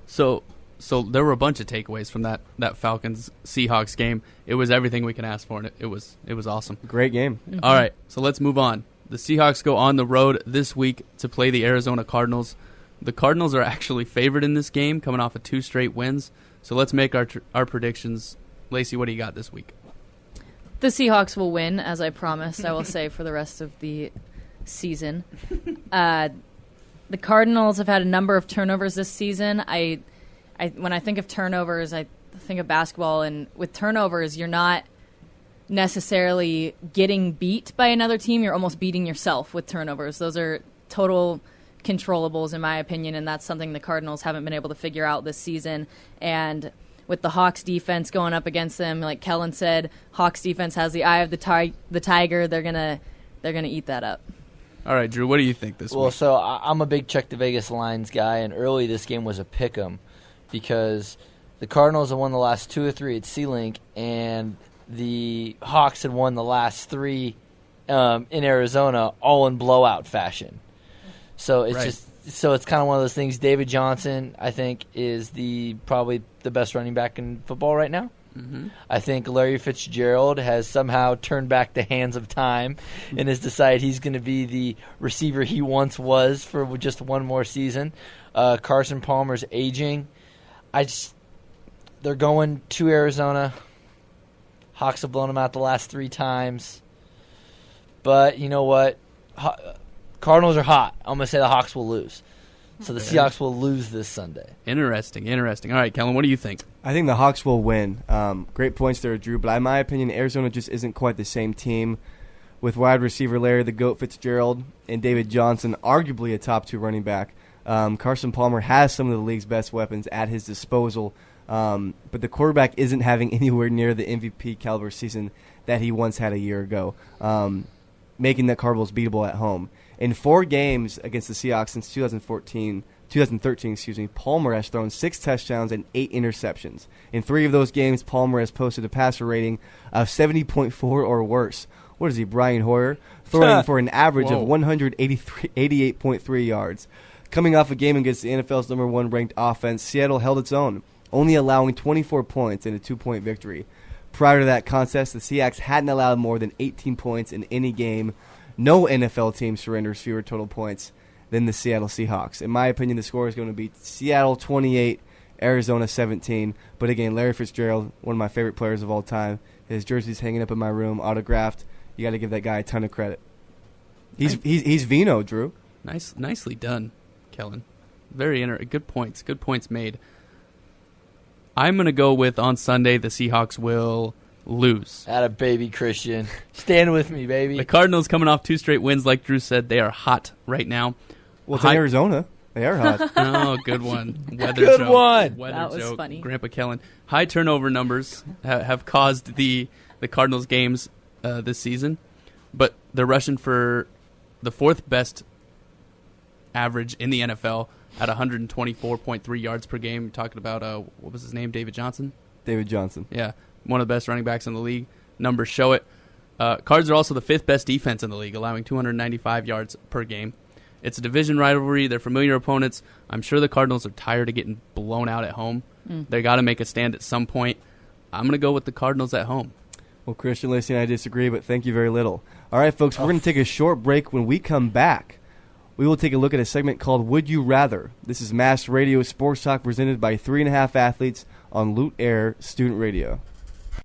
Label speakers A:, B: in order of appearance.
A: So there were a bunch of takeaways from that Falcons-Seahawks game. It was everything we can ask for, and it was awesome.
B: Great game.
C: Mm-hmm.
A: All right, so let's move on. The Seahawks go on the road this week to play the Arizona Cardinals. The Cardinals are actually favored in this game, coming off of 2 straight wins. So let's make our predictions. Lacey, what do you got this week?
C: The Seahawks will win, as I promised. I will say for the rest of the season. The Cardinals have had a number of turnovers this season. When I think of turnovers, I think of basketball, and with turnovers, you're not necessarily getting beat by another team. You're almost beating yourself with turnovers. Those are total controllables, in my opinion, and that's something the Cardinals haven't been able to figure out this season. And with the Hawks defense going up against them, like Kellen said, Hawks defense has the eye of the tiger. They're gonna eat that up.
A: All right, Drew, what do you think this week?
D: Well, so I'm a big check the Vegas lines guy, and early this game was a pick 'em because the Cardinals have won the last 2 or 3 at Sea-Link, and the Hawks had won the last 3 in Arizona, all in blowout fashion. So it's it's kind of one of those things. David Johnson, I think, is probably the best running back in football right now.
A: Mm-hmm.
D: I think Larry Fitzgerald has somehow turned back the hands of time and has decided he's going to be the receiver he once was for just one more season. Carson Palmer's aging. They're going to Arizona. Hawks have blown them out the last 3 times. But you know what? Cardinals are hot. I'm going to say the Hawks will lose. So the Seahawks will lose this Sunday.
A: Interesting. All right, Kellen, what do you think?
B: I think the Hawks will win. Great points there, Drew. But in my opinion, Arizona just isn't quite the same team. With wide receiver Larry the GOAT Fitzgerald and David Johnson, arguably a top 2 running back. Carson Palmer has some of the league's best weapons at his disposal. But the quarterback isn't having anywhere near the MVP caliber season that he once had a year ago, making the Cardinals beatable at home. In 4 games against the Seahawks since 2013, Palmer has thrown 6 touchdowns and 8 interceptions. In 3 of those games, Palmer has posted a passer rating of 70.4 or worse. What is he, Brian Hoyer? Throwing for an average of 188.3 yards. Coming off a game against the NFL's number 1 ranked offense, Seattle held its own, only allowing 24 points in a 2-point victory. Prior to that contest, the Seahawks hadn't allowed more than 18 points in any game. No NFL team surrenders fewer total points than the Seattle Seahawks. In my opinion, the score is going to be Seattle 28, Arizona 17. But again, Larry Fitzgerald, one of my favorite players of all time. His jersey's hanging up in my room, autographed. You got to give that guy a ton of credit. He's Vino, Drew.
A: Nicely done, Kellen. Very good points. Good points made. I'm going to go with on Sunday the Seahawks will lose.
D: Atta baby, Christian. Stand with me, baby.
A: The Cardinals coming off 2 straight wins, like Drew said. They are hot right now.
B: Well, it's in Arizona. They are hot.
A: Oh, good one. Weather
D: good
A: joke.
D: one.
A: Weather
C: that was
A: joke.
C: funny.
A: Grandpa Kellen. High turnover numbers have caused the Cardinals games this season, but they're rushing for the 4th best average in the NFL at 124.3 yards per game. You're talking about, what was his name, David Johnson?
B: David Johnson.
A: Yeah, one of the best running backs in the league. Numbers show it. Cards are also the 5th best defense in the league, allowing 295 yards per game. It's a division rivalry. They're familiar opponents. I'm sure the Cardinals are tired of getting blown out at home. They got to make a stand at some point. I'm going to go with the Cardinals at home.
B: Well, Christian, Lacey, and I disagree, but thank you very little. All right, folks, we're going to take a short break. When we come back, we will take a look at a segment called Would You Rather? This is Mass Radio Sports Talk presented by 3.5 Athletes on Loot Air Student Radio.